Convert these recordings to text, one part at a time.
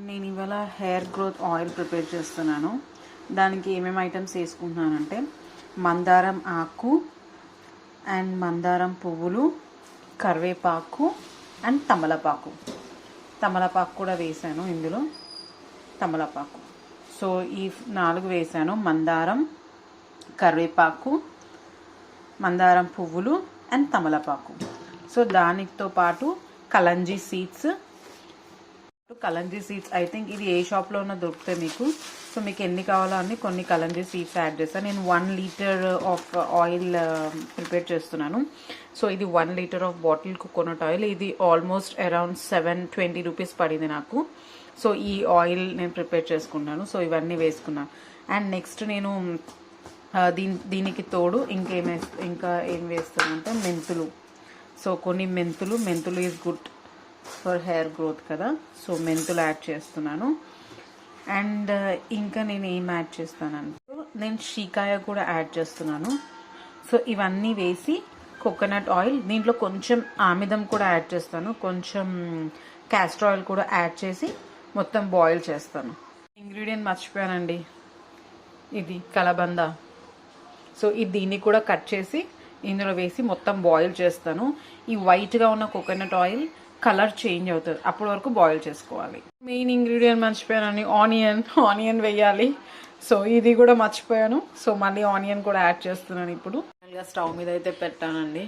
నేను ఇవాళ hair growth oil prepare చేస్తున్నాను. దానికి ఏమేమి ఐటమ్స్ వేసుకుంటున్నానంటే మందారం ఆకు అండ్ మందారం పువ్వులు, కరివేపాకు అండ్ తమలపాకు కూడా వేసాను ఇందులో. తమలపాకు సో ఈ 4 వేసాను. మందారం, కరివేపాకు, మందారం పువ్వులు అండ్ తమలపాకు. సో దానితో పాటు కలంజీ సీడ్స్ ఐ థింక్ ఇది ఏ షాప్లో ఉన్నా దొరుకుతాయి మీకు. సో మీకు ఎన్ని కావాలో అన్ని కొన్ని కలంజీ సీడ్స్ యాడ్ చేస్తాను. నేను 1 లీటర్ ఆఫ్ ఆయిల్ ప్రిపేర్ చేస్తున్నాను. సో ఇది 1 litre of bottle coconut oil. ఇది ఆల్మోస్ట్ అరౌండ్ 720 రూపీస్ పడింది నాకు. సో ఈ ఆయిల్ నేను ప్రిపేర్ చేసుకున్నాను. సో ఇవన్నీ వేసుకున్నాను. అండ్ నెక్స్ట్ నేను దీనికి తోడు ఇంకా ఏం వేస్తానంటే మెంతులు. సో కొన్ని మెంతులు is good for hair growth కదా. సో మెంతులు యాడ్ చేస్తున్నాను. అండ్ ఇంకా నేను ఏం యాడ్ చేస్తానంటే నేను షీకాయ కూడా యాడ్ చేస్తున్నాను. సో ఇవన్నీ వేసి కోకోనట్ ఆయిల్, దీంట్లో కొంచెం ఆమిదం కూడా యాడ్ చేస్తాను, కొంచెం క్యాస్టర్ ఆయిల్ కూడా యాడ్ చేసి మొత్తం బాయిల్ చేస్తాను. ఇంగ్రీడియంట్ మర్చిపోయానండి, ఇది కలబంద. సో దీన్ని కూడా కట్ చేసి ఇందులో వేసి మొత్తం బాయిల్ చేస్తాను. ఈ వైట్గా ఉన్న కోకోనట్ ఆయిల్ కలర్ చేంజ్ అవుతుంది, అప్పటి వరకు బాయిల్ చేసుకోవాలి. మెయిన్ ఇంగ్రీడియంట్ మర్చిపోయానండి, ఆనియన్ వేయాలి. సో ఇది కూడా మర్చిపోయాను. సో మళ్ళీ ఆనియన్ కూడా యాడ్ చేస్తున్నాను. ఇప్పుడు స్టవ్ మీద అయితే పెట్టానండి.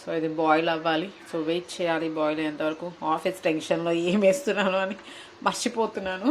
సో ఇది బాయిల్ అవ్వాలి. సో వెయిట్ చేయాలి బాయిల్ అయ్యేంత వరకు. ఆఫీస్ టెన్షన్లో ఏం వేస్తున్నాను అని మర్చిపోతున్నాను.